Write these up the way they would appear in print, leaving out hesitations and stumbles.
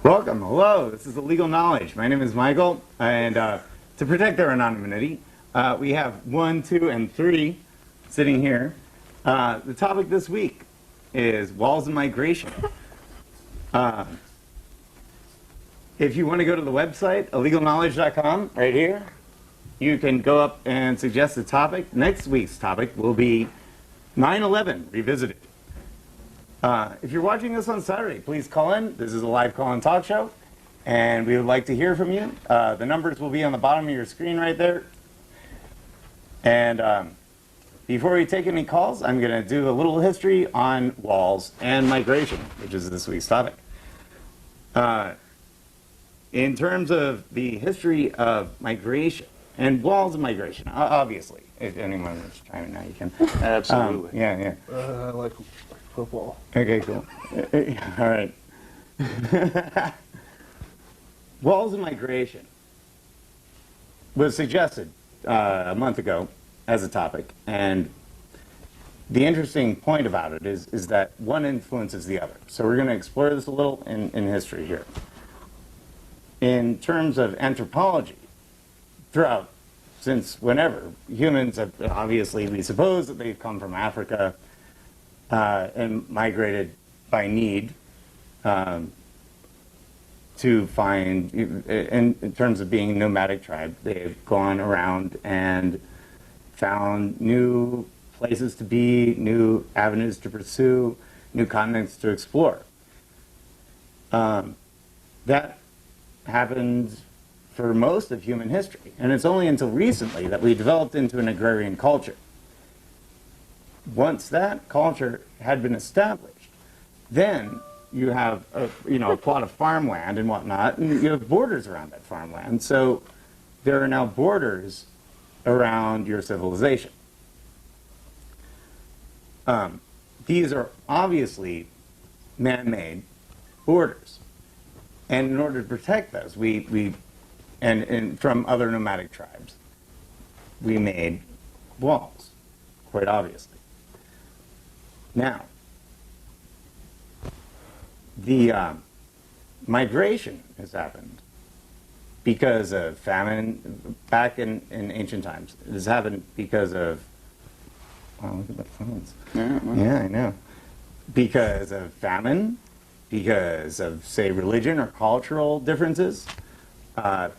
Welcome, hello, this is Illegal Knowledge. My name is Michael, and to protect our anonymity, we have 1, 2, and 3 sitting here. The topic this week is walls and migration. If you want to go to the website, illegalknowledge.com, right here, you can go up and suggest a topic. Next week's topic will be 9/11 Revisited. If you're watching this on Saturday, please call in. This is a live call-in talk show, and we would like to hear from you. The numbers will be on the bottom of your screen right there. And before we take any calls, I'm going to do a little history on walls and migration, which is this week's topic. In terms of the history of migration and walls and migration, obviously, if anyone is trying now, you can. Absolutely. Yeah. I like football. Okay, cool. All right. Walls and migration was suggested a month ago as a topic, and the interesting point about it is that one influences the other. So we're going to explore this a little in history here. In terms of anthropology, throughout, since whenever, humans have, obviously, we suppose that they've come from Africa and migrated by need to find, in terms of being a nomadic tribe, they've gone around and found new places to be, new avenues to pursue, new continents to explore. That happened for most of human history, and it's only until recently that we developed into an agrarian culture. Once that culture had been established, then you have a plot of farmland and whatnot, and you have borders around that farmland. So there are now borders around your civilization. These are obviously man-made borders, and in order to protect those, and from other nomadic tribes, we made walls, quite obviously. Now, the migration has happened because of famine back in ancient times. It has happened because of, wow, look at the phones. Yeah, I know. Because of famine, because of, say, religion or cultural differences,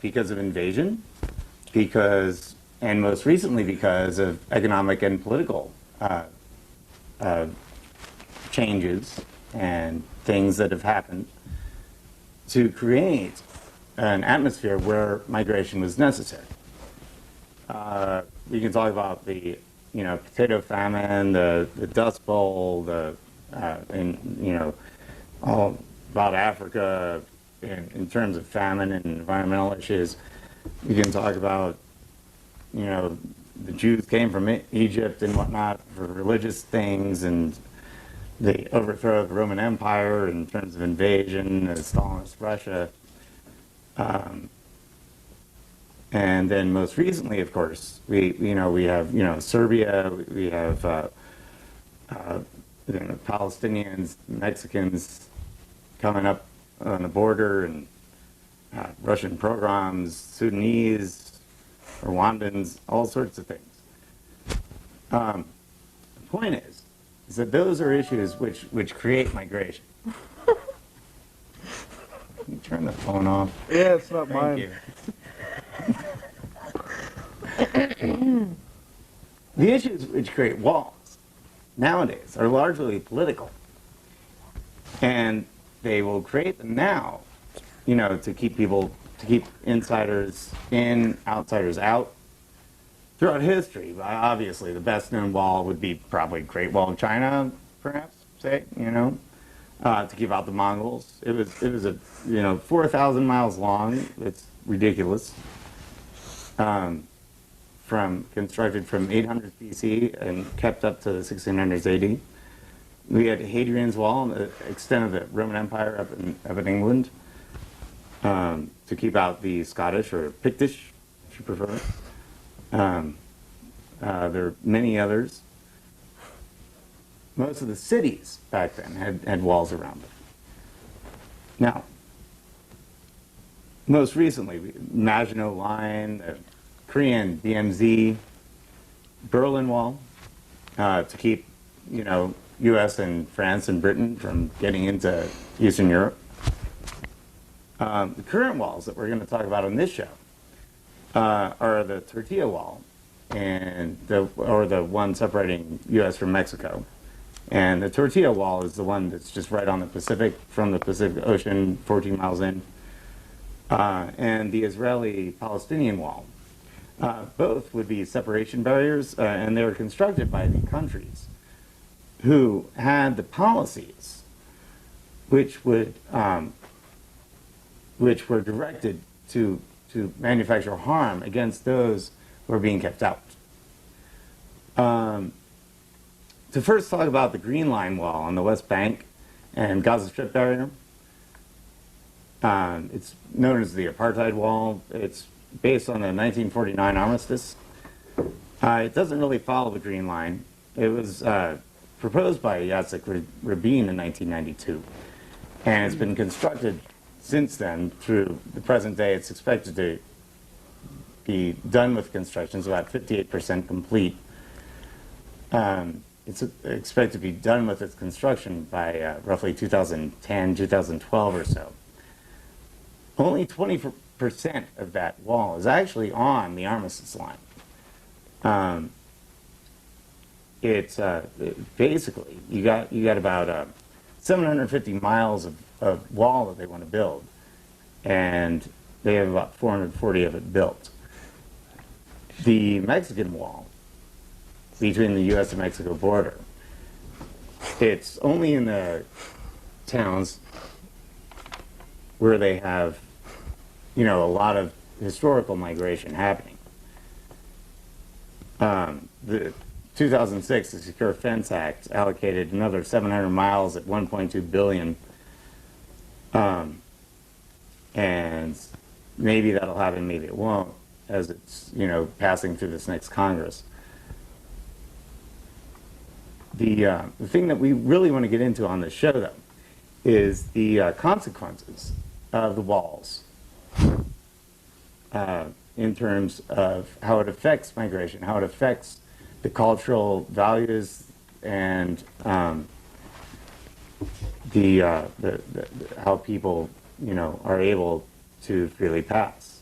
because of invasion, and most recently because of economic and political changes and things that have happened to create an atmosphere where migration was necessary. We can talk about the potato famine, the Dust Bowl, all about Africa in terms of famine and environmental issues. We can talk about, the Jews came from Egypt and whatnot for religious things, and the overthrow of the Roman Empire in terms of invasion, Stalinist Russia. And then most recently, of course, we have, Serbia, we have Palestinians, Mexicans coming up on the border, and Russian pogroms, Sudanese, Rwandans, all sorts of things. The point is that those are issues which create migration. Can you turn the phone off? Yeah, it's not mine. Thank you. The issues which create walls nowadays are largely political, and they will create them now, to keep insiders in, outsiders out. Throughout history, obviously, the best known wall would be probably Great Wall of China, perhaps, say, to keep out the Mongols. It was 4,000 miles long. It's ridiculous. Constructed from 800 BC and kept up to the 1600s AD. We had Hadrian's Wall, the extent of the Roman Empire up in England, to keep out the Scottish, or Pictish, if you prefer. There are many others. Most of the cities back then had walls around them. Now, most recently, Maginot Line, the Korean DMZ, Berlin Wall, to keep, U.S. and France and Britain from getting into Eastern Europe. The current walls that we're going to talk about on this show are the Tortilla Wall, or the one separating U.S. from Mexico. And the Tortilla Wall is the one that's just right on the Pacific, from the Pacific Ocean, 14 miles in. And the Israeli-Palestinian Wall. Both would be separation barriers, and they were constructed by the countries who had the policies which were directed to manufacture harm against those who are being kept out. To first talk about the Green Line Wall on the West Bank and Gaza Strip barrier, it's known as the Apartheid Wall. It's based on the 1949 armistice. It doesn't really follow the Green Line. It was proposed by Yitzhak Rabin in 1992, and it's been constructed since then through the present day. It's expected to be done with construction. It's about 58% complete. It's expected to be done with its construction by roughly 2010, 2012 or so. Only 20% of that wall is actually on the armistice line. It's basically, you got about 750 miles of wall that they want to build, and they have about 440 of it built. The Mexican wall between the U.S. and Mexico border, it's only in the towns where they have, a lot of historical migration happening. The 2006, the Secure Fence Act allocated another 700 miles at $1.2 billion, and maybe that'll happen, maybe it won't, as it's, passing through this next Congress. The thing that we really want to get into on this show, though, is the consequences of the walls in terms of how it affects migration, how it affects the cultural values, and how people, are able to freely pass.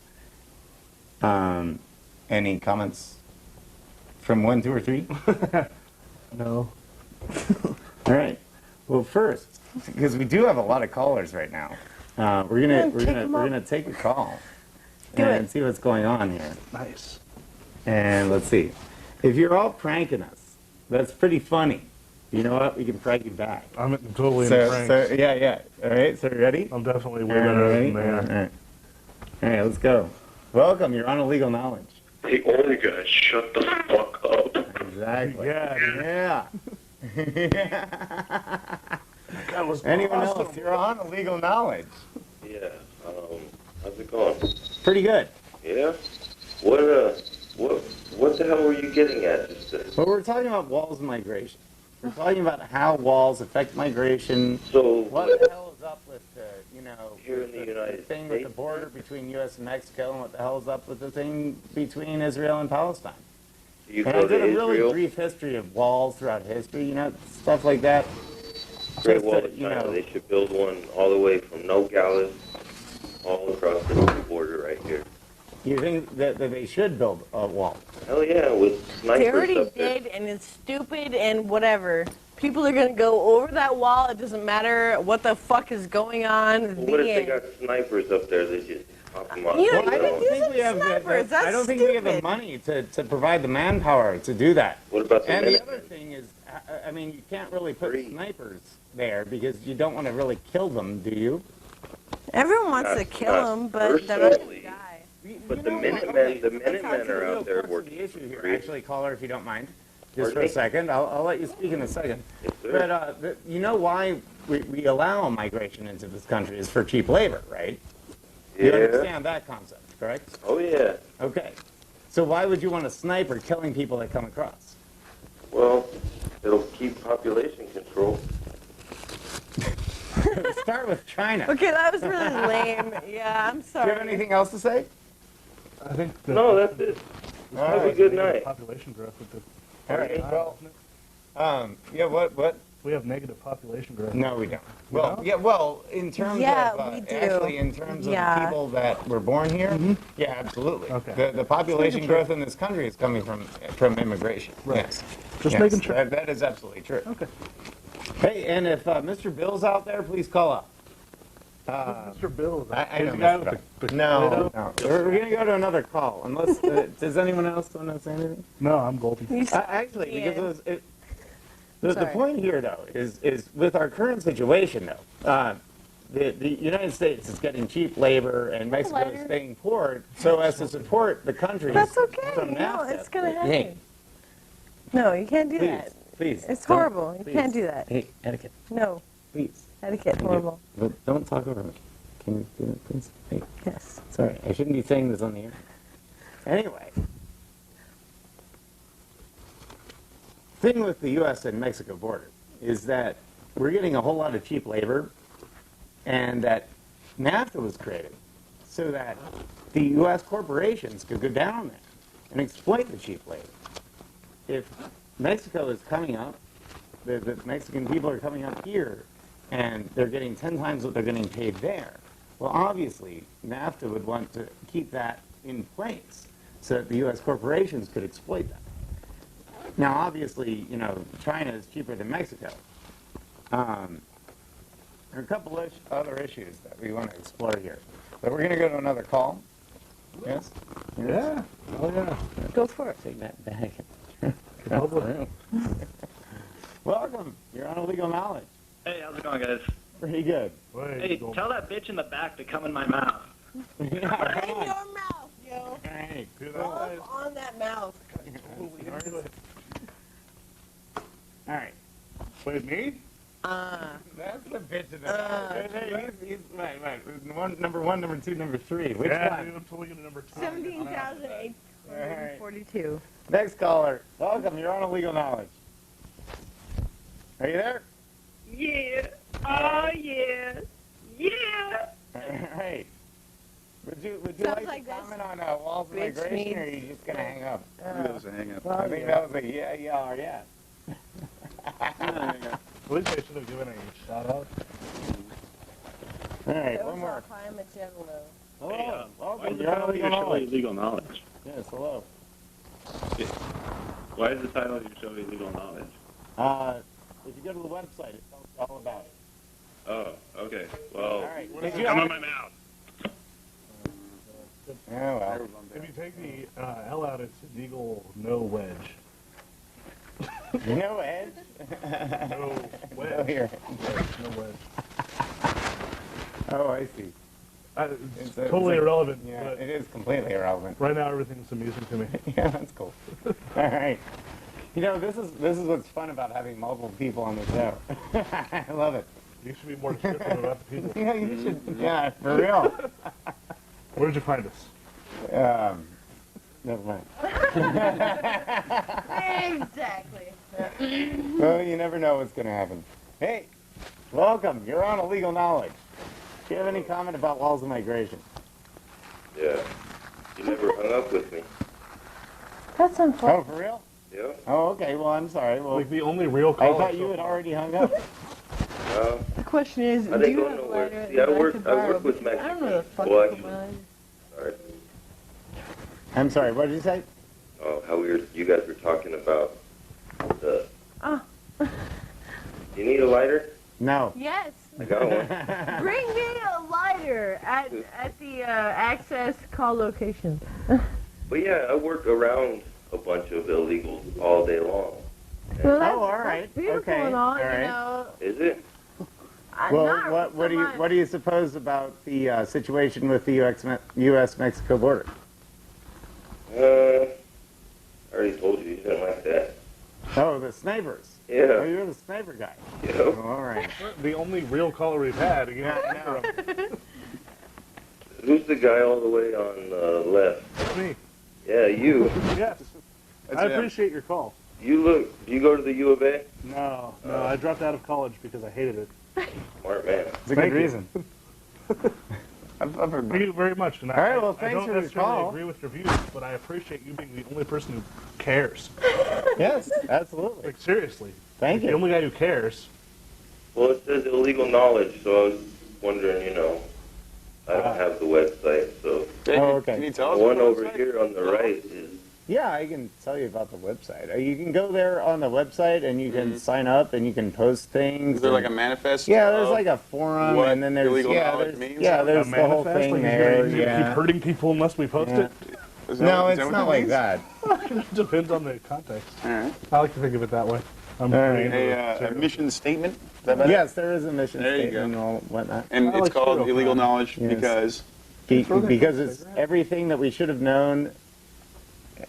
Any comments from 1, 2, or 3? No. All right. Well, first, because we do have a lot of callers right now, we're gonna take a call and see what's going on here. Nice. And let's see. If you're all pranking us, that's pretty funny. You know what? We can prank you back. I'm totally in the pranks. Yeah. All right. So ready? I'm definitely way better than they are. All right. Let's go. Welcome. You're on Illegal Knowledge. Hey, all you guys, shut the fuck up. Exactly. Yeah. That was Anyone awesome. else? You're on Illegal Knowledge. Yeah, how's it going? Pretty good. Yeah? What the hell were you getting at just then? Well, we're talking about walls and migration. We're talking about how walls affect migration. So, What the hell is up with the, Here in the United thing with the States? border between U.S. and Mexico, and what the hell is up with the thing between Israel and Palestine? you And go I did to a really Israel, brief history of walls throughout history, stuff like that. Great Just Wall to, of China, they should build one all the way from Nogales all across the border right here. You think that they should build a wall? Hell yeah, with snipers They already up there. did, and it's stupid and whatever. People are gonna go over that wall. It doesn't matter what the fuck is going on. Well, what if they got snipers up there? They just pop them out. You know, Well, I don't use think we have snipers. I don't think we have the That's money to provide the manpower to do that. What about the And the Minutemen? other thing is, I mean, you can't really put Free. snipers there because you don't want to really kill them, do you? Everyone wants Not- to kill not them, but they're not personally. gonna die. But the know what? Minutemen, the Let's Minutemen talk to the are real out there crux of working the issue here. free. Actually, caller, if you don't mind, just Pardon for a me? second. I'll let you speak in a second. Yes, sir. But you know why we allow migration into this country is for cheap labor, right? You Yeah. understand that concept, correct? Oh yeah. Okay. So why would you want a sniper killing people that come across? Well, it'll keep population control. start with China. Okay, that was really lame. Yeah, I'm Do sorry. you have anything else to say? I think No, that's it. Have a good night. Population growth with the All right. Well, isn't it? yeah. What? We have negative population growth. No, we don't. We Well, don't? yeah. Well, in terms Yeah, of we do. actually, in terms Yeah. of people that were born here, yeah, absolutely. Okay. The population Just making sure. growth in this country is coming from immigration. Right. Yes. Just Yes, making sure. That is absolutely true. Okay. Hey, and if Mr. Bill's out there, please call up. Mr. Bill. I know the guy Mr. with the No, potato? no. We're going to go to another call. Unless, does anyone else want to say anything? No, I'm golden. Actually, Yeah. because the Sorry. point here, though, is with our current situation, though, the United States is getting cheap labor and Mexico is lighter. staying poor so as to support the countries That's okay. from No, NAFTA. it's gonna happen. Hey, No, you can't do please, that. please. It's don't- horrible. You please. can't do that. Hey, etiquette, No, please. etiquette, Thank you. horrible. But don't talk over me. Can you do that, please? Hey, Yes. sorry, I shouldn't be saying this on the air. Anyway. Thing with the U.S. and Mexico border is that we're getting a whole lot of cheap labor, and that NAFTA was created so that the U.S. corporations could go down there and exploit the cheap labor. If Mexico is coming up, the Mexican people are coming up here, and they're getting 10 times what they're getting paid there, well, obviously, NAFTA would want to keep that in place so that the U.S. corporations could exploit that. Now, obviously, you know, China is cheaper than Mexico. There are a couple other issues that we want to explore here. But we're going to go to another call. Yes? Yeah. Oh, yeah. Go for it. Take that back. Public. Welcome. You're on Illegal Knowledge. Hey, how's it going, guys? Pretty good. Wait, Hey, golden. tell that bitch in the back to come in my mouth. Yeah, In come on. your mouth, yo. All right. Love on that mouth. All right. Wait, me? That's the bitch in the back. Hey, he's right. Number one, number two, number three. Which Yeah, one? dude, I'm totally getting number 2. 17,842. Next caller. Welcome. You're on Illegal Knowledge. Are you there? Yeah. Oh, yeah. Yeah. All right. Would you Sounds like like to this. comment on walls of Bitch migration, or are needs- you just gonna hang up? That was a hang up. I think that was a yeah or yeah. At least I should have given a shout out. All right, That one was more. all climate general. Hello. Why Welcome. is the You're on title of Illegal your show Knowledge. Illegal Knowledge? Yes. Hello. Why is the title of your show Illegal Knowledge? If you go to the website, it tells you all about it. Oh, okay. Well, All right. Did you come on my mouth. Oh well. If you take the L out, it's legal no wedge. No edge. No No wedge. here. No wedge. Oh, I see. It's a- totally it's a- irrelevant, Yeah, but it is completely irrelevant. right now everything's amusing to me. Yeah, that's cool. All right. You know, this is what's fun about having multiple people on the show. I love it. You should be more descriptive about the people. Yeah, you should. Yeah, for real. Where did you find us? Never mind. Exactly. Well, you never know what's going to happen. Hey, welcome. You're on Illegal Knowledge. Do you have any comment about walls of migration? Yeah. You never hung up with me. That's unfortunate. Oh, for real? Yeah. Oh, okay. Well, I'm sorry. Well, Like the only real I caller. thought you had already hung up. No. The question is, I do didn't you go have a nowhere. lighter See, I that work- could I borrow? work with Because I don't know the fuck Well, to put my lighter. Sorry. I'm sorry. What did you say? Oh, how weird. You guys were talking about the... Oh. You need a lighter? No. Yes. I got one. Bring me a lighter at the access call location. But yeah, I work around a bunch of illegals all day long. Well, that's, Oh, all right. that's beautiful Okay. and all, All right. you know. Is it? Well, what do you suppose about the situation with the U.S.-Mexico border? I already told you didn't like that. Oh, the snipers. Oh, Yeah. you're the sniper guy. You Oh, know? all right. The only real caller we've had. Again, Yeah, Who's the guy all the way on the left? That's me. Yeah, you. Yes. I appreciate your call. You look. Do you go to the U of A? No, I dropped out of college because I hated it. Smart man. It's a Thank good you. reason. I've heard Thank you very much. And All right, well, I thanks don't for your necessarily call. agree with your views, but I appreciate you being the only person who cares. Yes, absolutely. Like, seriously. Thank The you. only guy who cares. Well, it says illegal knowledge, so I was wondering, I don't have the website, so Oh, okay. Can you the tell us? one what over website? here on the right is Yeah, I can tell you about the website. You can go there on the website and you can sign up and you can post things. Is there like a and- manifest? Yeah, there's of like a forum what and then there's illegal yeah, knowledge there's, means? yeah, A there's the whole manifest, thing like there. he's gonna Yeah. keep hurting people unless we post Yeah. it. Is that- No, is it's that what not that like means? that. Depends on the context. All right. I like to think of it that way. I'm All pretty right. into the A serial- mission statement? Is that better? Yes, there is a mission There you statement go. and all whatnot. And I it's like called serial illegal crime. knowledge Yes. because Because it's everything that we should have known,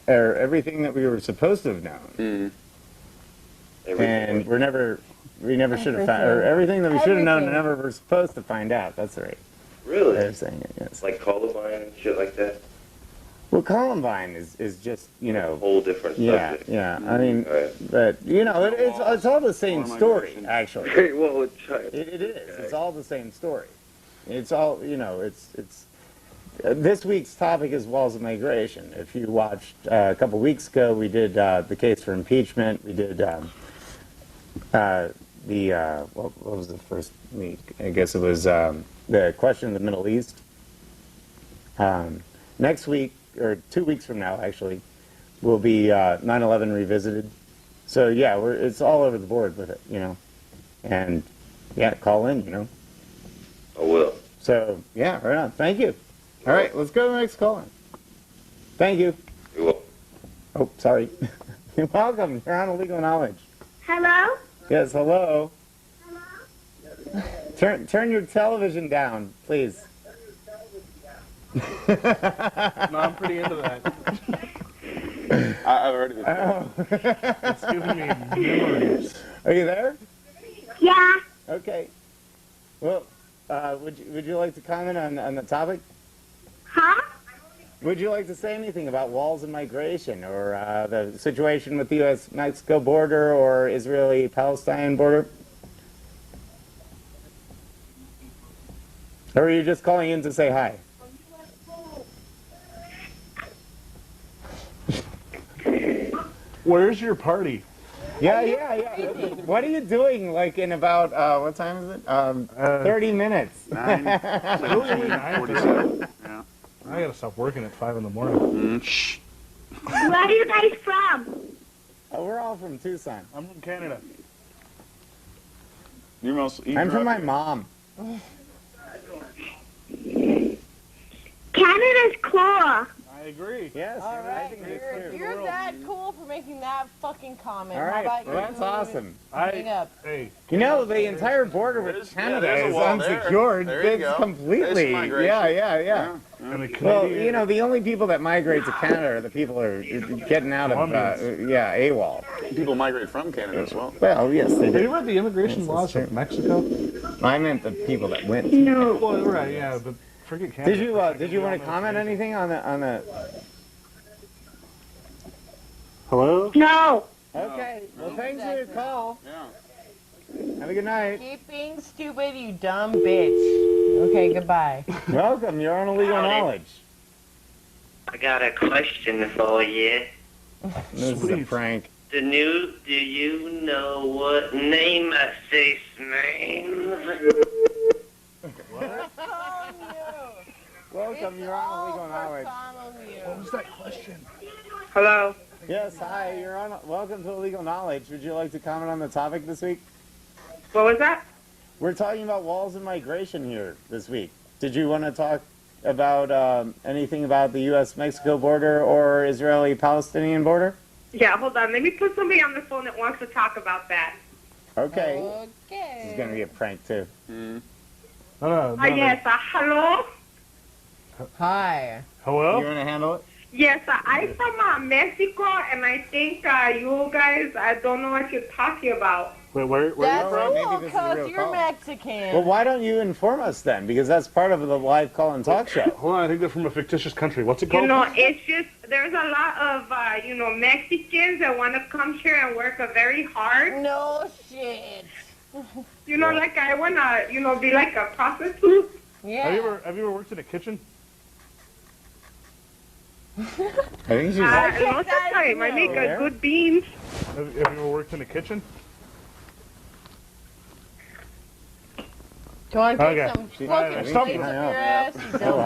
or everything that we were supposed to have known, and everything. we never should have found, or everything that we should have known and never were supposed to find out. That's right. Really? They're saying it. Yes. Like Columbine and shit like that? Well, Columbine is just A whole different yeah, subject. yeah. I mean, Right. but it's all the same Or story migration. actually. Great Wall of China. It is. Okay. It's all the same story. It's all it's. This week's topic is walls of migration. If you watched a couple weeks ago, we did the case for impeachment. We did what was the first week? I guess it was the question of the Middle East. Next week, or 2 weeks from now, actually, will be 9/11 revisited. So yeah, it's all over the board with it, and yeah, call in, I will. So yeah, right on. Thank you. All right, let's go to the next caller. Thank you. You will. Oh, sorry. You're welcome. You're on Illegal Knowledge. Hello? Yes, hello. Turn your television down, please. No, I'm pretty into that. I've heard of it. Oh. It's giving me memories. Are you there? Yeah. Okay. Well, would you like to comment on the topic? Huh? Would you like to say anything about walls and migration, or the situation with the U.S.-Mexico border, or Israeli-Palestine border? Or are you just calling in to say hi? Where's your party? Yeah. What are you doing, like, in about, what time is it? 30 minutes. 9:47. Yeah. I gotta stop working at 5 in the morning. Shh. Where are you guys from? Oh, we're all from Tucson. I'm from Canada. I'm from my mom. Canada's cool. I agree. Yes, All I right, think that's true. you're that cool for making that fucking comment. All How right, about well, you that's awesome. hang up? Hey, The entire border with Canada there's a is wall there. unsecured. There you It's go. completely. There's migration. Yeah. and the Well, Canadian, the only people that migrate to Canada are the people who are getting out of, AWOL. People migrate from Canada as well. Well, yes, they have you do. read the immigration Yes, laws that's of Mexico? I meant the people that went. No. Well, right, yeah, but forget Canada. Did you for a second. did you We all want to know comment it's anything on the? Hello? No. Okay. Well, thanks for your call. Yeah. Have a good night. Keep being stupid, you dumb bitch. Okay, goodbye. Welcome. You're on Illegal Howdy. Knowledge. I got a question for you. This is a Sweet. prank. Do you know what name a face means? Welcome. You're on Illegal Knowledge. What was that question? Hello? Yes. Hi. You're on. Welcome to Illegal Knowledge. Would you like to comment on the topic this week? What was that? We're talking about walls and migration here this week. Did you want to talk about anything about the U.S.-Mexico border or Israeli-Palestinian border? Yeah, hold on. Let me put somebody on the phone that wants to talk about that. Okay. Okay. This is going to be a prank, too. No. Yes, hello? Hi. Hello? You want to handle it? Yes, I'm from Mexico, and I think you guys, I don't know what you're talking about. Wait, where are That's you from? Maybe cool, this is a because real you're call. Mexican. Well, why don't you inform us then? Because that's part of the live call and talk show. Hold on, I think they're from a fictitious country. What's it You called? know, it's just, there's a lot of, Mexicans that want to come here and work very hard. No shit. You know, like I wanna, be like a prostitute. Yeah. Have you ever worked in a kitchen? I think she's. Lots of time. I make good beans. Have you ever worked in a kitchen? Do you want to take Okay. some She's- fucking she's plates stumping up her. your ass, you dumb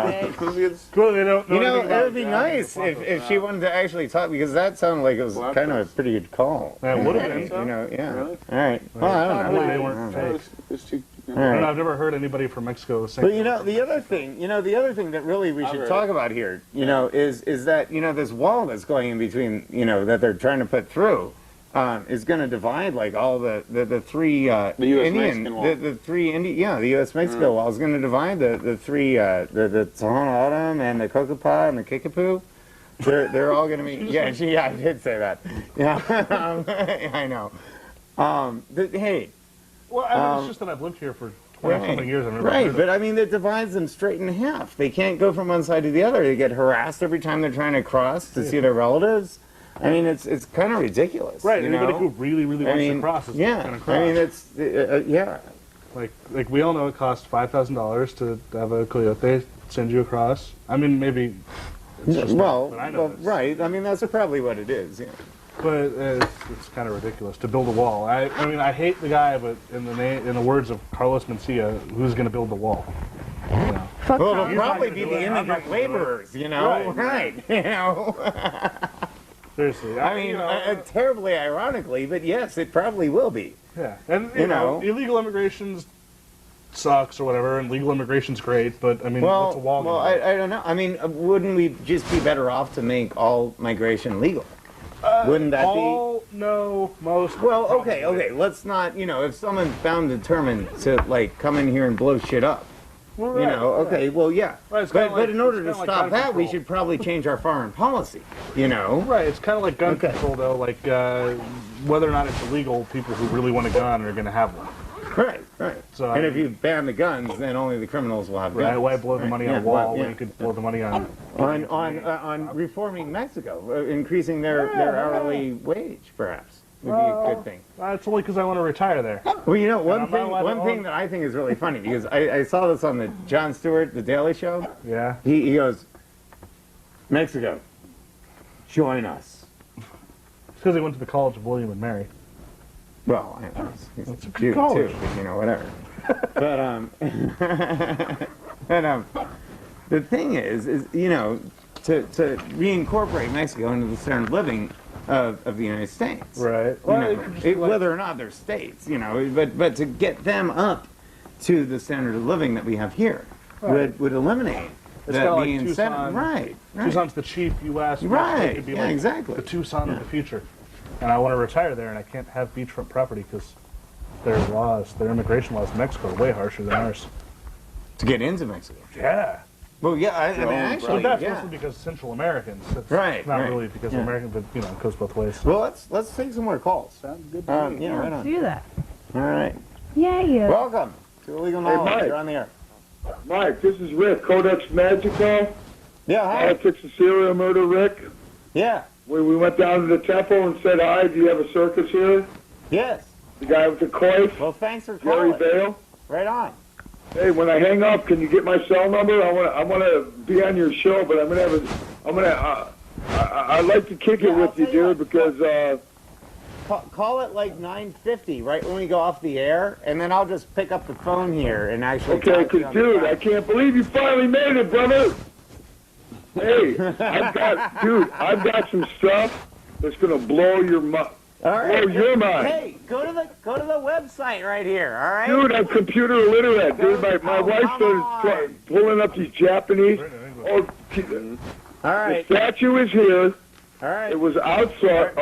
bitch? Cool, they don't know You know, anything about it would be that. nice if she wanted to actually talk, because that sounded like it was kind of a pretty good call. That would have been. You know, yeah. Really? All right. Well, I don't know. They I weren't don't know. fake. It's too. All I don't know, right. I've never heard anybody from Mexico say. But the other thing that really we should heard talk it. about here, is that, this wall that's going in between, that they're trying to put through, is going to divide like all the three The U.S. Mexican wall. the three the U.S. Mexico wall is going to divide the three the Tohono O'odham and the Kokopah and the Kickapoo. They're all going to be I did say that. Yeah, I know. Hey. Well, I mean, it's just that I've lived here for 20-something years. I've never Right, heard but I mean, it divides them straight in half. They can't go from one side to the other. They get harassed every time they're trying to cross to see their relatives. I mean, it's kind of ridiculous. Right, you anybody know? who really wants to cross is yeah. going to cross. I mean, it's yeah. Like we all know it costs $5,000 to have a coyote send you across. I mean, maybe. It's just but I know this. Right. I mean, that's probably what it is. Yeah. But it's kind of ridiculous to build a wall. I mean, I hate the guy, but in the words of Carlos Mencia, who's going to build the wall? You know. Fuck Well, Tom. it'll probably not be gonna the do it. I'm not immigrant gonna do it. laborers, you know? Right. You know? Seriously. I mean, terribly ironically, but yes, it probably will be. yeah. And, you know. illegal immigration sucks or whatever, and legal immigration's great, but, I mean, what's a wall Well, gonna do? I don't know. I mean, wouldn't we just be better off to make all migration legal? Wouldn't that all, no, most. be? Well, probably. okay. Let's not, if someone's bound determined to, like, come in here and blow shit up, Well, right, okay, well, yeah. Right, it's kinda But like- in order it's to kinda like stop gun that, we control. should probably change our foreign policy, you know? Right, it's kind of like gun Okay. control, though. Like, whether or not it's illegal, people who really want a gun are going to have one. Right. So, and I if you ban the guns, then only the criminals will have Right, guns. why blow the money on a Yeah, wall yeah. when you could blow the money on... On reforming Mexico, increasing their hourly wage, perhaps, would be a good thing. It's only because I want to retire there. Well, one I'm not allowed to thing own- that I think is really funny, because I saw this on the Jon Stewart, The Daily Show. Yeah. He goes, Mexico, join us. It's because he went to the College of William and Mary. Well, he's That's a good Jew college. too, but, whatever. But the thing is to reincorporate Mexico into the standard of living of the United States. Right. You know, whether or not they're states, but to get them up to the standard of living that we have here would eliminate It's that kinda like the incentive. Tucson. Right. Tucson's the cheap U.S. Right, It could be yeah, like exactly. the Tucson of the future. And I want to retire there, and I can't have beachfront property because their immigration laws in Mexico are way harsher than ours. To get into Mexico. Yeah. Well, yeah, I mean, But actually, that's yeah. mostly because Central Americans. It's Right, not right. really because Yeah. of American, but, it goes both ways. Well, let's take some more calls. Sounds good. Yeah, right on. Do that. All right. Yeah. Welcome to Illegal Knowledge. Mike. You're on the air. Mike, this is Rick, Codex Magical, Yeah, hi. Politics and Serial Murder Rick. Yeah. We went down to the temple and said hi. Do you have a circus here? Yes. The guy with the coif, Well, thanks for Jerry calling. Bale. Right on. Hey, when I hang up, can you get my cell number? I want to be on your show, but I'd like to kick it Yeah, with I'll you, tell you what. dude, because Call it like 9:50, right when we go off the air, and then I'll just pick up the phone here and actually okay, talk to you on the dude, phone. I can't believe you finally made it, brother. Hey, I've got some stuff that's gonna blow your mind. All right. Blow your mind. Hey, go to the website right here. All right. Dude, I'm computer illiterate, dude. My Oh, wife come started on. pulling up these Japanese. Oh, All the right. statue is here. All right. It was outsourced.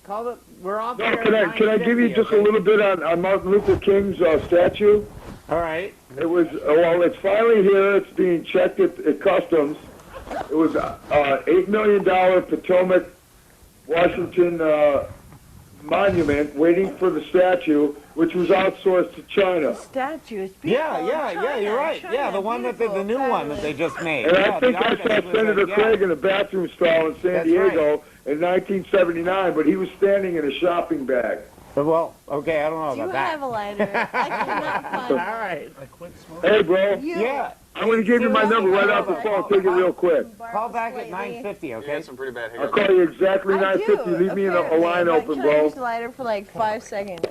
Call it. We're off No, here. can I give you just a little bit on Martin Luther King's statue? All right. It was it's finally here. It's being checked at customs. It was $8 million Potomac, Washington monument waiting for the statue, which was outsourced to China. Statue is Yeah, beautiful. you're right. China, Yeah, the one that the new one that they just made. And Yeah, I think the I artist saw was Senator yeah. Craig in a bathroom stall in San That's Diego in 1979, but he was standing in a shopping bag. Well, okay, I don't know Do you about that. have a lighter? I cannot find All right. I quit smoking. Hey, bro. you. Yeah. I'm going to give you my number right off the phone. Take it real quick. Call back at 9:50, You okay? had some pretty bad I'll hiccups. call you exactly I 9:50. do, Leave me in a apparently, line but open, can I bro. use the lighter for like 5 seconds?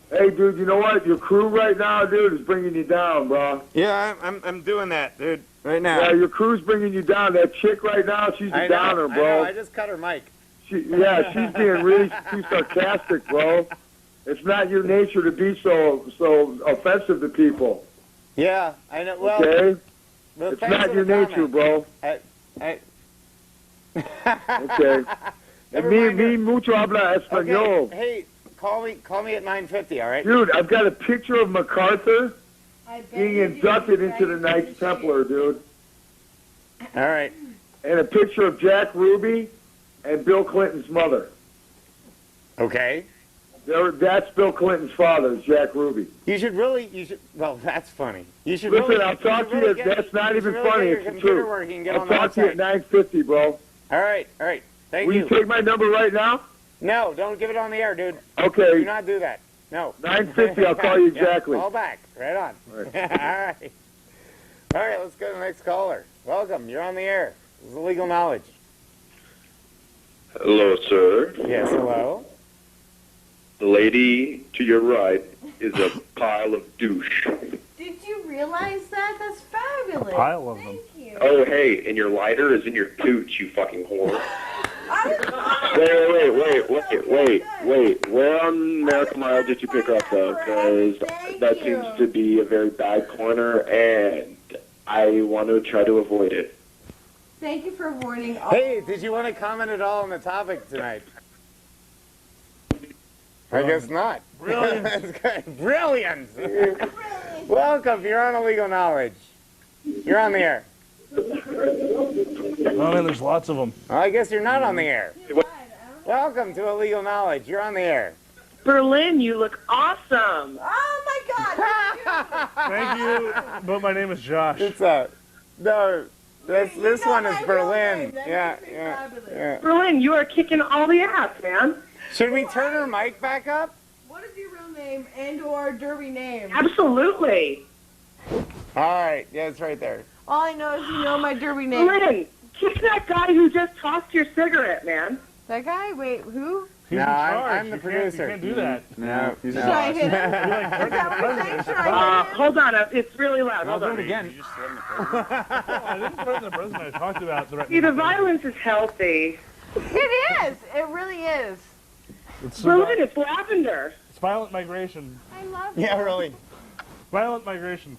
Hey, dude, you know what? Your crew right now, dude, is bringing you down, bro. Yeah, I'm doing that, dude, right now. Yeah, your crew's bringing you down. That chick right now, she's a downer, I bro. know, I just cut her mic. She's being really too sarcastic, bro. It's not your nature to be so offensive to people. Yeah, I know. Well, Okay? well, It's thanks not for your the nature, comment. bro. I Okay. Never And mind me her. mucho habla español. Okay, hey, call me at 9:50, all right? Dude, I've got a picture of MacArthur I bet being you do. inducted You into the dragon Knights piece of Templar, dude. All right. And a picture of Jack Ruby and Bill Clinton's mother. Okay. That's Bill Clinton's father, Jack Ruby. You should. Well, that's funny. You should Listen, really. I'll talk to you. That's not even funny. It's the computer truth. working. Get I'll on the talk to you at website. 9:50, bro. All right. Thank Will you take my number right now? No, don't give it on the air, dude. Do Okay. not do that. No. 9:50. I'll call you Yeah, exactly. call back. Right on. All right. All right. All right. Let's go to the next caller. Welcome. You're on the air. This is Legal Knowledge. Hello, sir. Yes. Hello. The lady to your right is a pile of douche. Did you realize that? That's fabulous. A pile of them. Thank you. Oh, hey, and your lighter is in your pooch, you fucking whore. Wait. Where on American Mile did you pick her up, though? Because that seems to be a very bad corner, and I want to try to avoid it. Thank you for avoiding all. Hey, did you want to comment at all on the topic tonight? I guess not. Brilliant. That's good. Brilliant. Welcome. You're on Illegal Knowledge. You're on the air. Oh, man, there's lots of them. Well, I guess you're not on the air. Welcome to Illegal Knowledge. You're on the air. Berlin, you look awesome. Oh my God! Thank you, but my name is Josh. It's no. This one is Berlin. That Yeah, makes it yeah, fabulous. yeah. Berlin, you are kicking all the ass, man. Should we turn her mic back up? What is your real name and/or derby name? Absolutely. All right. Yeah, it's right there. All I know is you know my derby name. Berlin, kick that guy who just tossed your cigarette, man. That guy? Wait, who? He's No, in I'm charge. the You can't- producer. You can't do that. No, he's Should I not. hit him? Is that what you're saying? Should I hit him? Hold on, it's really loud. Hold on. again. I didn't threaten the president. I talked about See, threatening the the president. violence is healthy. It is. It really is. It's, Berlin, it's lavender. it's violent migration. I love Yeah, really. Violent migration.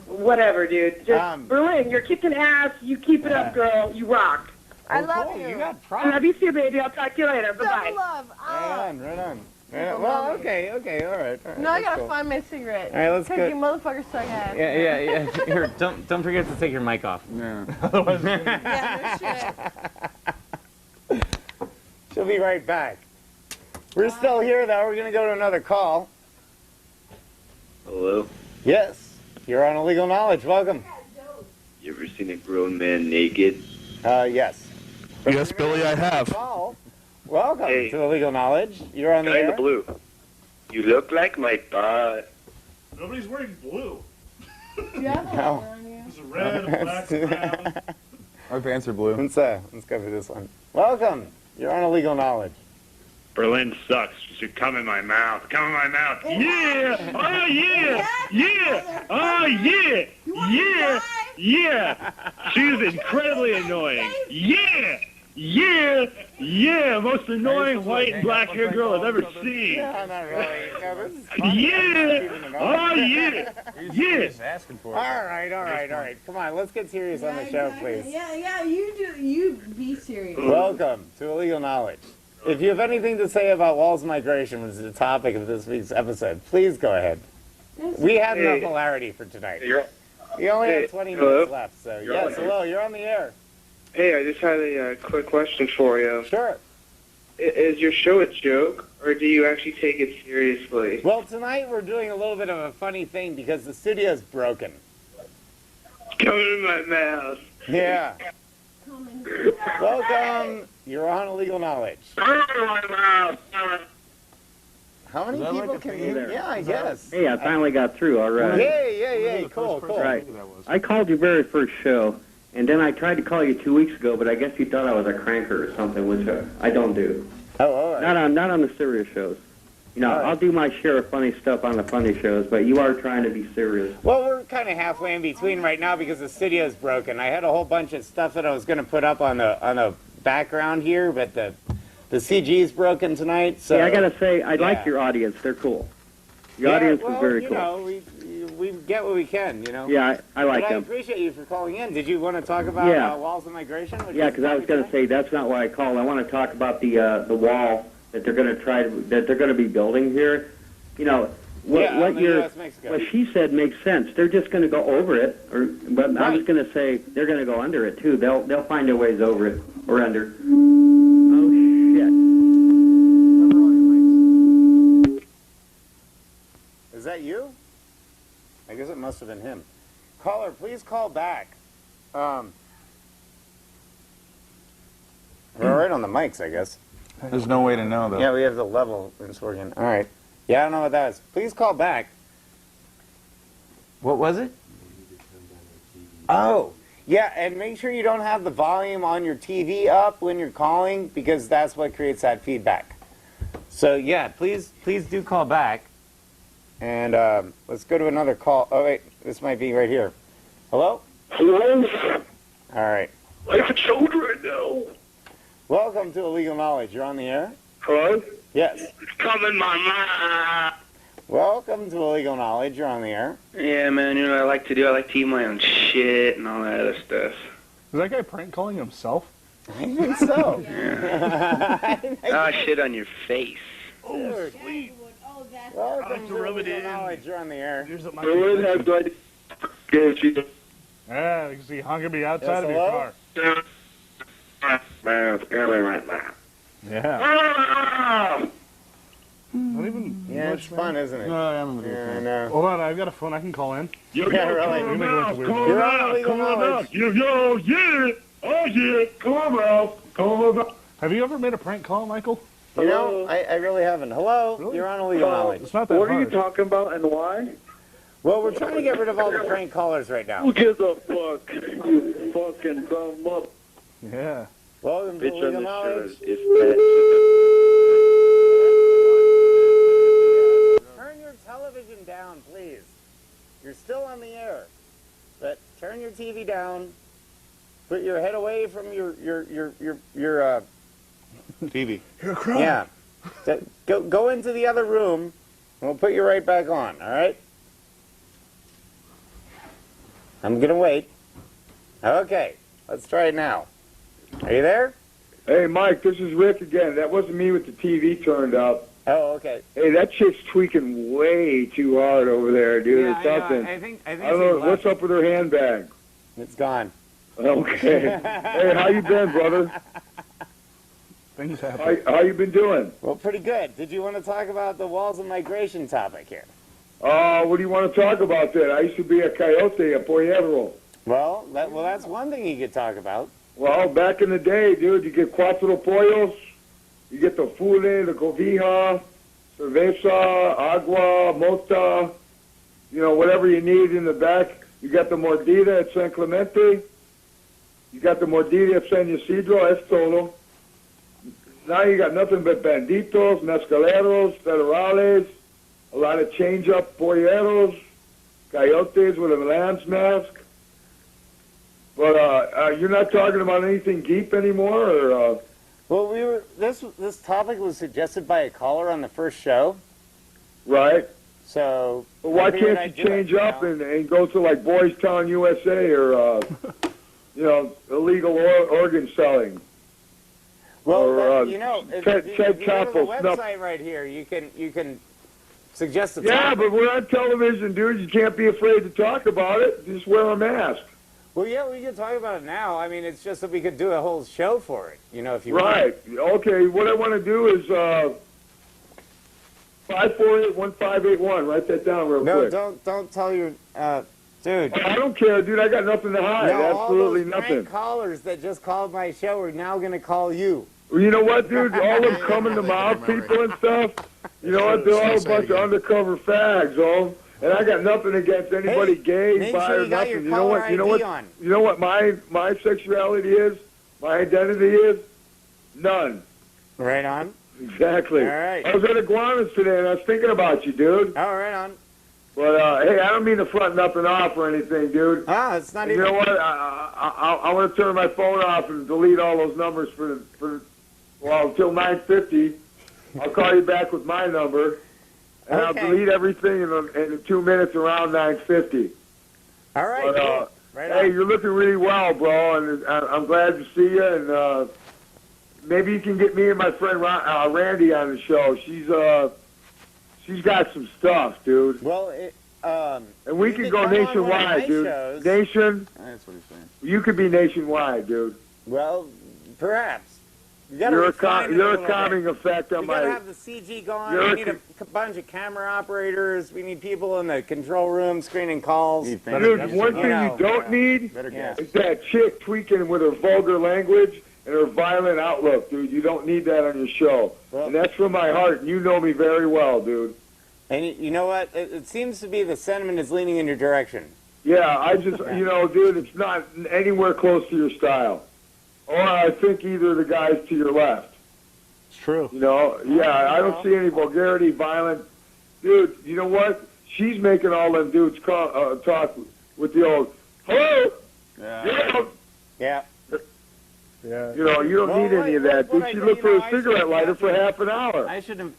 Whatever, dude. Just Berlin, you're kicking ass. You keep it up, girl. You rock. I love Cool. you. You got I props. love you too, baby. I'll talk to you later. Bye-bye. Double love. Right on. Right on. Well, okay, all right. No, I that's gotta cool. find my cigarette. All right, let's Because go. you motherfuckers suck ass. Yeah. Here, don't forget to take your mic off. No. Otherwise, Yeah, no shit. She'll be right back. We're still here, though. We're gonna go to another call. Hello? Yes, you're on Illegal Knowledge. Welcome. You ever seen a grown man naked? Yes. yes, Billy, I have. Call. Welcome Hey. to Illegal Knowledge. You're on the Guy in air. the blue. You look like my butt. Nobody's wearing blue. You have a No. lighter on you. There's a red, a black, brown. Our pants are blue. Let's go for this one. Welcome. You're on Illegal Knowledge. Berlin sucks. You should come in my mouth. Come in my mouth. Yeah! Oh, yeah! Yeah! Oh, yeah! Yeah! Yeah! She's incredibly annoying. Yeah! Yeah! Yeah! Most annoying white and black haired girl I've ever seen. No, not really. No, this is fun. Yeah! Oh, yeah! Yeah! Just asking for All it. right. Come on, let's get serious on the show, please. Yeah, you do. You be serious. Welcome to Illegal Knowledge. If you have anything to say about Walls migration, which is the topic of this week's episode, please go ahead. We have no Hey. polarity for tonight. You're, We only Hey, have 20 hello? minutes left, so You're yes, on. hello, you're on the air. hey, I just had a quick question for you. Sure. Is your show a joke, or do you actually take it seriously? Well, tonight we're doing a little bit of a funny thing because the studio's broken. Come in my mouth. Yeah. Welcome. You're on Illegal Knowledge. How many that people like a can thing you? there? Yeah, I guess. Hey, I finally got through. All right. Yay, cool. Right. I called your very first show, and then I tried to call you 2 weeks ago, but I guess you thought I was a cranker or something, which I don't do. Oh, all right. Not on the serious shows. You know, All right. I'll do my share of funny stuff on the funny shows, but you are trying to be serious. Well, we're kind of halfway in between right now because the studio's broken. I had a whole bunch of stuff that I was going to put up on the background here, but the CG's broken tonight. So Yeah, I gotta say, I like yeah. your audience. They're cool. Your audience is very cool. Know, we get what we can, you know. Yeah, I like but I them. appreciate you for calling in. Did you want to talk about Yeah. walls of migration? Yeah, because I was going to say that's not why I called. I want to talk about the wall that they're going to be building here. You know, what she said makes sense. They're just going to go over it, but I was going to say they're going to go under it too. They'll find their ways over it or under. Oh shit! Is that you? I guess it must have been him. Caller, please call back. We're all right on the mics, I guess. There's no way to know, though. Yeah, we have the level it's working. All right. Yeah, I don't know what that is. Please call back. What was it? Oh, yeah, and make sure you don't have the volume on your TV up when you're calling because that's what creates that feedback. So, yeah, please do call back. And let's go to another call. Oh, wait, this might be right here. Hello? Hello? All right. I have children now. Welcome to Illegal Knowledge. You're on the air? Hello? Yes. Come in my mouth. Welcome to Illegal Knowledge. You're on the air. Yeah, man, you know what I like to do? I like to eat my own shit and all that other stuff. Is that guy prank calling himself? I think so. Ah, shit on your face. Oh, sweet. Welcome to Illegal Knowledge. You're on the air. Yeah, because he hung me outside of your hello? car. Yeah. Not even. Yeah, it's fun, isn't it? No, I'm Yeah, I know. Hold on, I've got a phone. I can call in. Yo, Yeah, yo, really. come on You're making out, it weird. come You're on on out, Illegal come on Knowledge. out. Yo, yeah. Oh, yeah. Come on, Ralph. Come on out. Have you ever made a prank call, Michael? You know, I really haven't. Hello? Really? You're on Illegal Knowledge. It's not that What are you hard. talking about and why? Well, we're trying to get rid of all the prank callers right now. Who gives a fuck? You fucking dumb up. Yeah. Welcome to Illegal Knowledge. Turn your television down, please. You're still on the air, but turn your TV down. Put your head away from your TV. yeah. Go into the other room, and we'll put you right back on. All right. I'm gonna wait. Okay, let's try it now. Are you there? Hey, Mike, this is Rick again. That wasn't me with the TV turned up. Oh, okay. Hey, that chick's tweaking way too hard over there, dude. Yeah, It's nothing. I think I don't know. What's up with her handbag? It's gone. Okay. Hey, how you been, brother? Things happen. How you been doing? Well, pretty good. Did you want to talk about the walls of migration topic here? What do you want to talk about then? I used to be a coyote, a pollero. Well, that's one thing you could talk about. Well, back in the day, dude, you get cuatro pollos, you get the fule, the cobija, cerveza, agua, mota, you know, whatever you need in the back. You got the mordida at San Clemente. You got the mordida at San Ysidro, es todo. Now you got nothing but banditos, mezcaleros, federales, a lot of change-up polleros, coyotes with a lance mask. But you're not talking about anything deep anymore, or? Well, this topic was suggested by a caller on the first show. Right. So. But why I figured can't I'd you do it, change you up know? and go to like Boys Town, USA, or you know, illegal organ selling? Well, or, you know, if Ted you go to the Koppel, website right here, you can suggest a Yeah, topic. but we're on television, dude. You can't be afraid to talk about it. Just wear a mask. Well, yeah, we can talk about it now. I mean, it's just that we could do a whole show for it, you know, if you Right. Okay. What I want to do is 548-1581. Write that down real want. quick. No, don't tell your Dude. I don't care, dude. I got nothing to hide. Now, Absolutely all those nothing. prank callers that just called my show are now going to call you. Well, you know what, dude? All them coming to mouth people and stuff, you know what? They're all a bunch of undercover fags, oh. And I got nothing against anybody gay, make bi, sure or you got nothing. your You know what? caller You know ID what? on. You know what my sexuality is? My identity is? None. Right on. Exactly. All right. I was at Iguanas today, and I was thinking about you, dude. Oh, right on. But, hey, I don't mean to front nothing off or anything, dude. Ah, it's not You even... know what? I want to turn my phone off and delete all those numbers until 9:50. I'll call you back with my number, and I'll delete everything in 2 minutes around 9:50. All right. But, Cool. Right hey, on. you're looking really well, bro, and I'm glad to see you. And maybe you can get me and my friend Randy on the show. She's got some stuff, dude. Well, and we can go nationwide, dude. Shows. Nation. That's what he's saying. You could be nationwide, dude. Well, perhaps. You're a calming effect on we my. gotta have the CG going. We need a bunch of camera operators. We need people in the control room screening calls. Dude, one thing you don't need is that chick tweaking with her vulgar language and her violent outlook, dude. You don't need that on your show. Well, and that's from my heart, and you know me very well, dude. And you know what? It seems to be the sentiment is leaning in your direction. Yeah, I just, dude, it's not anywhere close to your style. Or I think either of the guys to your left. It's true. I don't see any vulgarity, violence. Dude, you know what? She's making all them dudes talk with the old, hello? Yeah. Yeah. You don't need any of that, dude. She looked for a cigarette lighter for half an hour. I should have...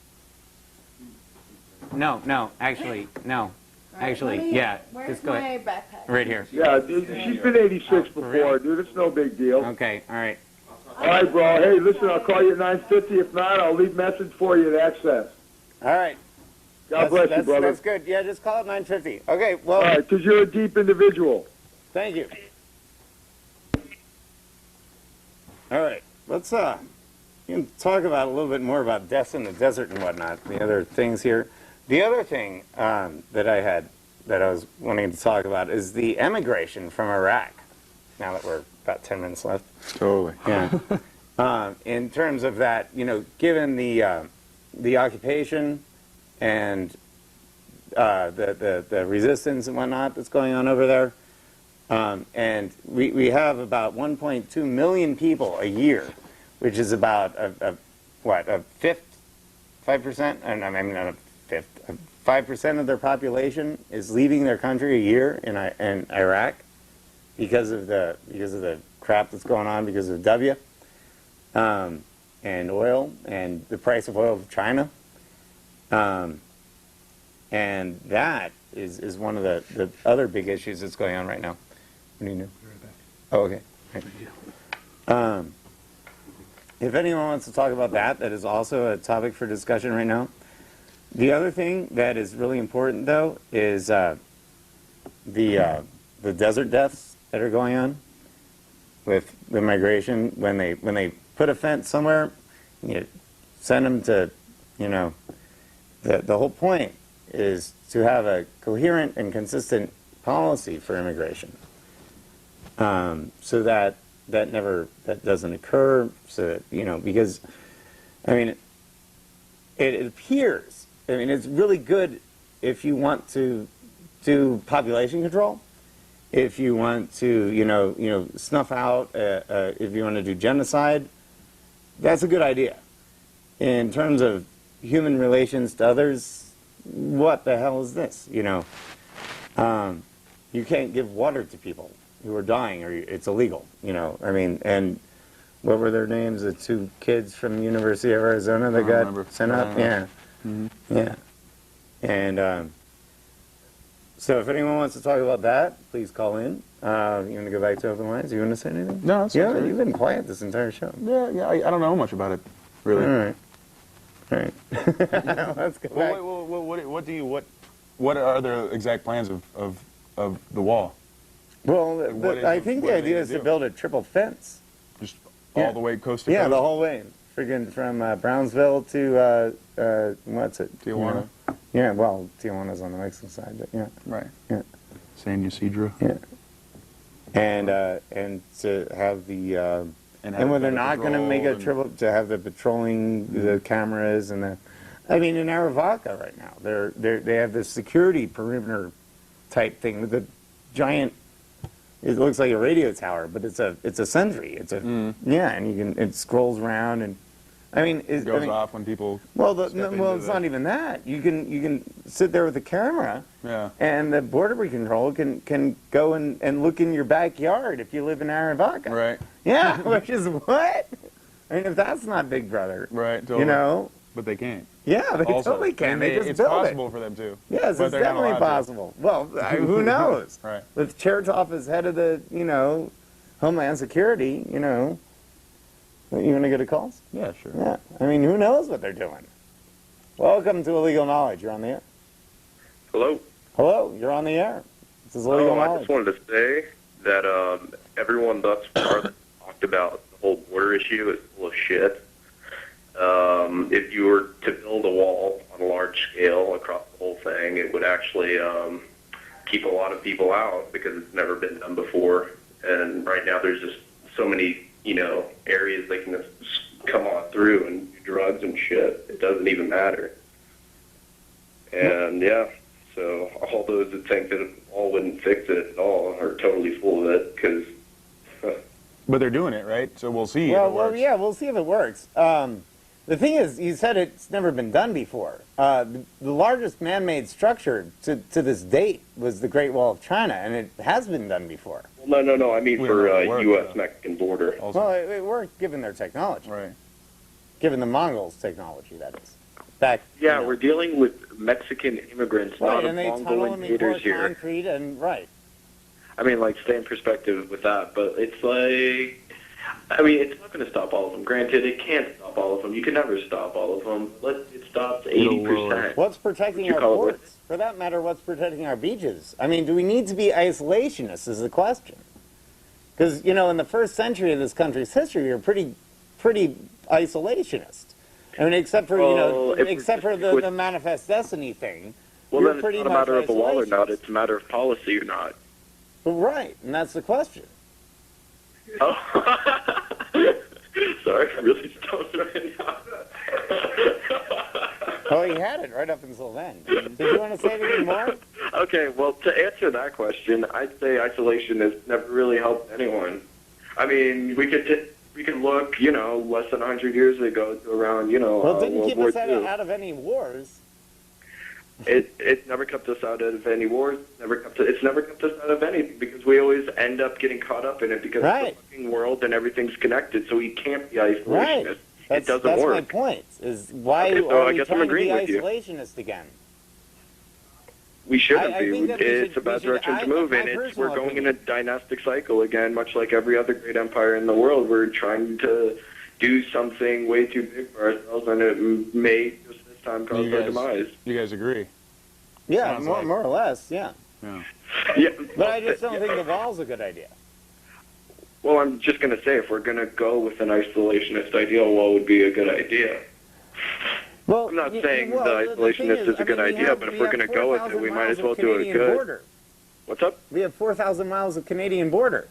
No, actually, no. Actually, yeah. Just go ahead. Backpack? Right here. Yeah, dude, she's been 86 before, dude. It's no big deal. Okay, all right. All right, bro. Hey, listen, I'll call you at 9:50. If not, I'll leave message for you at Access. All right. God bless you, brother. That's good. Yeah, just call it 9:50. Okay, well... All right, because you're a deep individual. Thank you. All right, let's you can talk about a little bit more about deaths in the desert and whatnot, the other things here. The other thing that I was wanting to talk about is the emigration from Iraq, now that we're about 10 minutes left. Totally. Yeah. In terms of that, given the occupation and the resistance and whatnot that's going on over there, and we have about 1.2 million people a year, which is about a fifth, 5%, and I mean not a fifth, 5% of their population is leaving their country a year in Iraq because of the crap that's going on because of W, and oil and the price of oil of China, and that is one of the other big issues that's going on right now. What do you know? Oh, okay. Right. If anyone wants to talk about that is also a topic for discussion right now. The other thing that is really important, though, is the desert deaths that are going on with the migration. When they put a fence somewhere, you send them to, the whole point is to have a coherent and consistent policy for immigration, so that doesn't occur. So that, because, I mean, it appears. I mean, it's really good if you want to do population control, if you want to, snuff out, if you want to do genocide. That's a good idea. In terms of human relations to others, what the hell is this? You can't give water to people who are dying, or it's illegal. I mean, and what were their names? The two kids from the University of Arizona that got sent up? Yeah. Mm-hmm. Yeah. And so if anyone wants to talk about that, please call in. You want to go back to open lines? You want to say anything? No, that's okay. You've been quiet this entire show. Yeah, I don't know much about it, really. All right. Let's go back. What are the exact plans of the wall? Well, I think the idea is to build a triple fence. Just all the way coast to coast? Yeah, the whole way. Friggin' from Brownsville to, what's it? Tijuana? Yeah, well, Tijuana's on the Mexican side, but yeah. Right. Yeah. San Ysidro. Yeah. And to have the and when they're not going to make a trip to have the patrolling, the cameras and the, I mean, in Aravaca right now, they have this security perimeter type thing with a giant. It looks like a radio tower, but it's a sentry. It's a yeah, and it scrolls around and. I mean, It goes off when people. Well, it's not even that. You can sit there with a camera, Yeah. and the border control can go and look in your backyard if you live in Aravaca. Right. Yeah, which is what? I mean, if that's not Big Brother, Right. Totally. you know? But they can't. Yeah, they Also, totally can. and They just it's build possible it. for them too. Yes, But it's they're not definitely allowed to. possible. Well, who knows? Right. With Chertoff as head of the, Homeland Security, you want to get a call? Yeah, sure. Yeah. I mean, who knows what they're doing? Welcome to Illegal Knowledge. You're on the air. Hello. Hello, you're on the air. This is Illegal I Knowledge. just wanted to say that everyone thus far that talked about the whole border issue is full of shit. If you were to build a wall on a large scale across the whole thing, it would actually keep a lot of people out because it's never been done before. And right now there's just so many, areas they can just come on through and do drugs and shit. It doesn't even matter. And yeah, so all those that think that a wall wouldn't fix it at all are totally full of it because. But they're doing it, right? So we'll see. Well, yeah, we'll see if it works. The thing is, you said it's never been done before. The largest man-made structure to this date was the Great Wall of China, and it has been done before. Well, no. I mean for U.S.-Mexican border. Also. Well, it worked given their technology. Right. Given the Mongols' technology, that is. Back. Yeah, we're dealing with Mexican immigrants, Right, not and they Mongol tunnel them and pour invaders here. concrete and right. I mean, stay in perspective with that, but it's like, I mean, it's not going to stop all of them. Granted, it can't stop all of them. You can never stop all of them. It stops 80%. What's protecting our ports? For that matter, what's protecting our beaches? I mean, do we need to be isolationists is the question. Because, in the first century of this country's history, you're pretty isolationist. I mean, except for, the Manifest Destiny thing. Well, you're then it's pretty not a much matter of a wall or isolationist. not. It's a matter of policy or not. Right, and that's the question. Oh. Sorry, I'm really stoned right now. Oh, you had it right up until then. Did you want to say anything more? Okay, well, to answer that question, I'd say isolation has never really helped anyone. I mean, we could look, less than 100 years ago to around, well, it didn't World keep War us II. out of any wars. It never kept us out of any wars. It's never kept us out of anything because we always end up getting caught up in it because it's a fucking world and everything's connected. So we can't be isolationist. Right. It doesn't that's work. my point. Is why Okay, so are I we guess I'm trying to be agreeing with you. isolationist again? We shouldn't I be. think that we It's should- a bad we should- direction to move in. my We're personal going in a opinion. dynastic cycle again, much like every other great empire in the world. We're trying to do something way too big for ourselves, and it may just this time cause our demise. You guys agree? Yeah, Sounds more, like- more or less, yeah. Yeah, But I just don't think the wall's a good idea. Well, I'm just going to say, if we're going to go with an isolationist ideal, what would be a good idea? Well, I'm not y- saying well, the the isolationist thing is a I good mean, we idea, have- but if we we're have going to go with it, 4,000 we might miles as well of do it Canadian good. border. What's up? We have 4,000 miles of Canadian border.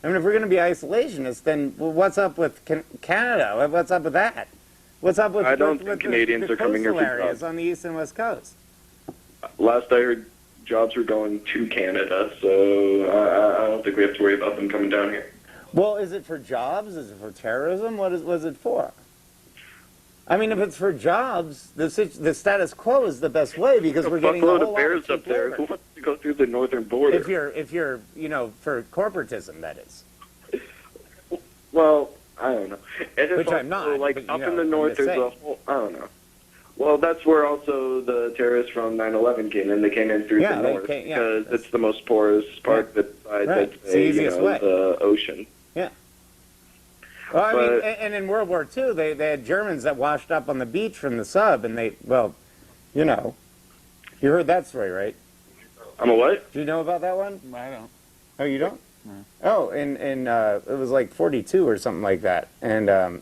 I mean, if we're going to be isolationists, then what's up with Canada? What's up with that? What's up with I don't with think the- Canadians the are coming here coastal for areas jobs. on the east and west coast? Last I heard, jobs were going to Canada, so I don't think we have to worry about them coming down here. Well, is it for jobs? Is it for terrorism? What is it for? I mean, if it's for jobs, the status quo is the best way because we're getting a Buckload whole of lot of bears up cheap there. labor. Who wants to go through the northern border? If you're for corporatism, that is. Well, I don't know. And it's Which I'm also, not, Like but, up you in know, the north, I'm just there's a saying. whole. I don't know. Well, that's where also the terrorists from 9/11 came in. They came in through Yeah, the they north came- yeah, because that's- it's the most porous part besides Right. let's It's the say, easiest way. the ocean. Yeah. Well, I mean, But- and in World War II, they had Germans that washed up on the beach from the sub, and you heard that story, right? I'm a what? Do you know about that one? I don't. Oh, you don't? Oh, and it was like 42 or something like that, and there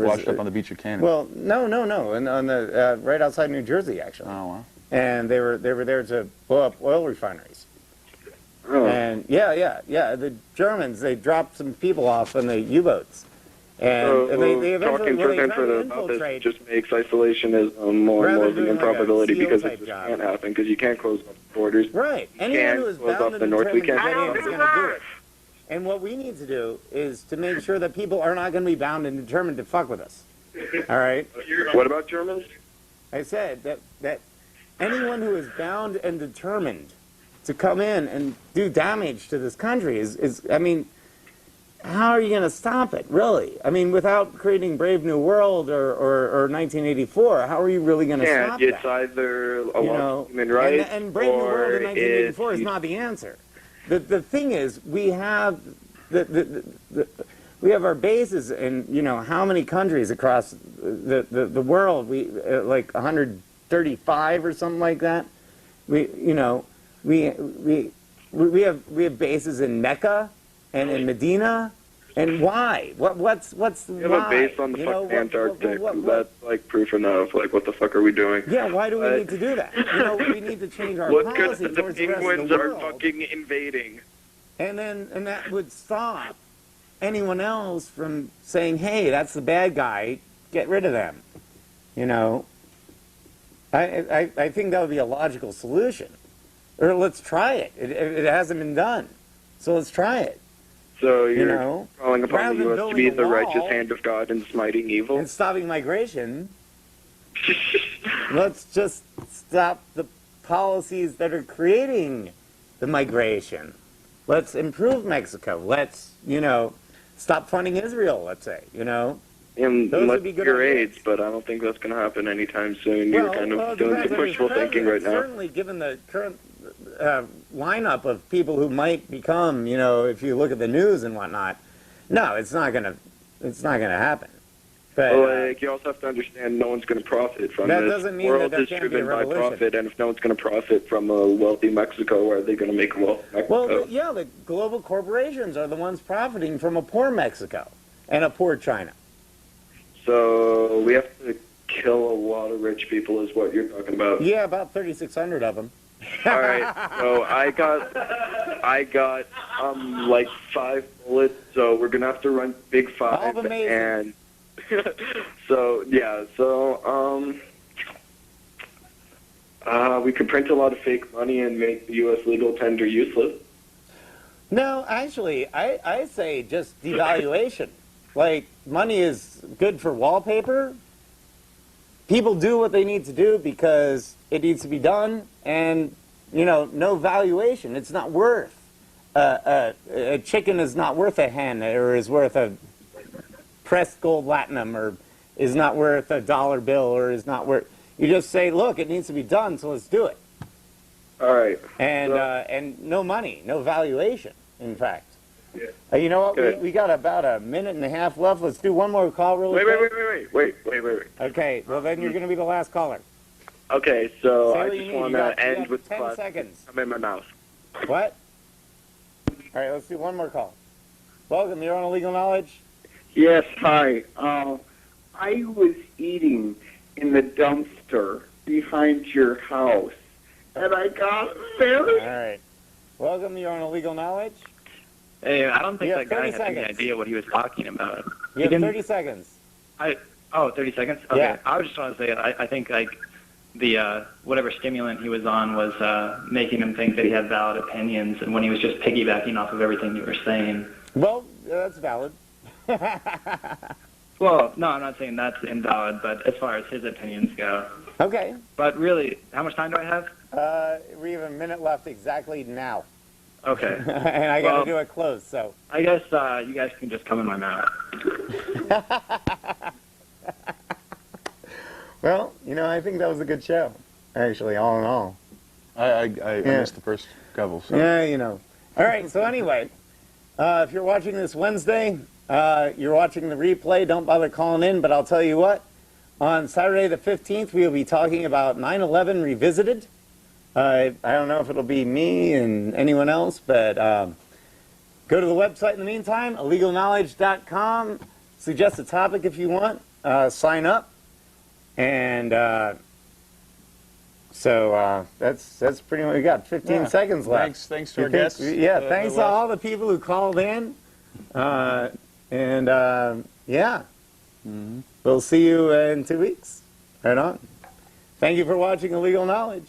was Washed up on the beach of Canada. Well, no, and on the right outside New Jersey, actually. Oh wow. And they were there to blow up oil refineries. Oh. And yeah, the Germans, they dropped some people off on the U-boats. And So they eventually, talking well, to they them tried to about this infiltrate. just makes isolationism more and Rather more than of an doing like a improbability SEAL because type it just job. can't happen because you can't close up the borders. Right. You Anyone can't who is close bound up and the north. We determined can't to get in close is up going to do it. And what we need to do is to make sure that people are not going to be bound and determined to fuck with us. All right? What about Germans? I said that anyone who is bound and determined to come in and do damage to this country is I mean, how are you going to stop it, really? I mean, without creating Brave New World or 1984, how are you really going to Yeah, stop it's that? either a lot of human rights and Brave New World in or 1984 is it's not the answer. The thing is, we have we have our bases in how many countries across the world? We like 135 or something like that. We have bases in Mecca and in Medina. And why? What's We have why? a base on the fucking Antarctic. That's like proof enough. Like, what the fuck are we doing? Yeah, why do we need to do that? We need to change our What policy good the towards the rest of penguins the are world. fucking invading? And that would stop anyone else from saying, "Hey, that's the bad guy. Get rid of them." I think that would be a logical solution. Or let's try it. It hasn't been done, so let's try it. So you're calling upon rather the than U.S. to be building a the righteous wall hand of God and smiting evil? and stopping migration. Let's just stop the policies that are creating the migration. Let's improve Mexico. Let's, stop funding Israel, let's say, And Those unless would be good your ideas. AIDS, but I don't think that's going to happen anytime soon. You're kind of doing some wishful thinking right now. Certainly, given the current lineup of people who might become, if you look at the news and whatnot, no, it's not gonna happen. But Well, you also have to understand no one's going to profit from that this. doesn't mean World that there is can't be a driven by revolution. profit, and if no one's going to profit from a wealthy Mexico, are they going to make a wealthy Mexico? Well, the global corporations are the ones profiting from a poor Mexico and a poor China. So we have to kill a lot of rich people, is what you're talking about. Yeah, about 3,600 of them. All right, so I got like 5 bullets, so we're gonna have to run big 5. All amazing. And we could print a lot of fake money and make the U.S. legal tender useless. No, actually, I say just devaluation. Like, money is good for wallpaper. People do what they need to do because it needs to be done, and, no valuation. It's not worth. A chicken is not worth a hen, or is worth a pressed gold latinum, or is not worth a dollar bill, or is not worth... You just say, look, it needs to be done, so let's do it. All right. And no money, no valuation, in fact. Yeah. You know what? Okay. We got about a minute and a half left. Let's do one more call really quick. Wait. Okay, well then you're going to be the last caller. Okay, so Say I what you just mean. want You to got end with 10 5 seconds. I'm in my mouth. What? All right, let's do one more call. Welcome, you're on Illegal Knowledge. Yes, hi. I was eating in the dumpster behind your house, and I got very... All right. Welcome, you're on Illegal Knowledge. Hey, I don't think You that have guy 30 had any seconds. idea what he was talking about. You have 30 seconds. 30 seconds? Okay. Yeah. I was just want to say, I think, like, the whatever stimulant he was on was making him think that he had valid opinions, and when he was just piggybacking off of everything you were saying. Well, that's valid. Well, no, I'm not saying that's invalid, but as far as his opinions go. Okay. But really, how much time do I have? We have a minute left exactly now. Okay. And I got to do it close, so. I guess you guys can just come in my mouth. Well, I think that was a good show, actually, all in all. I missed the first couple. So. Yeah, All right, so anyway, if you're watching this Wednesday, you're watching the replay, don't bother calling in, but I'll tell you what, on Saturday the 15th, we will be talking about 9/11 Revisited. I don't know if it'll be me and anyone else, but go to the website in the meantime, illegalknowledge.com. Suggest a topic if you want. Sign up. And So that's pretty much. We got 15 seconds left. Thanks to our You think- guests. Yeah, thanks to all the people who called in. Yeah, we'll see you in 2 weeks. Right on. Thank you for watching Illegal Knowledge.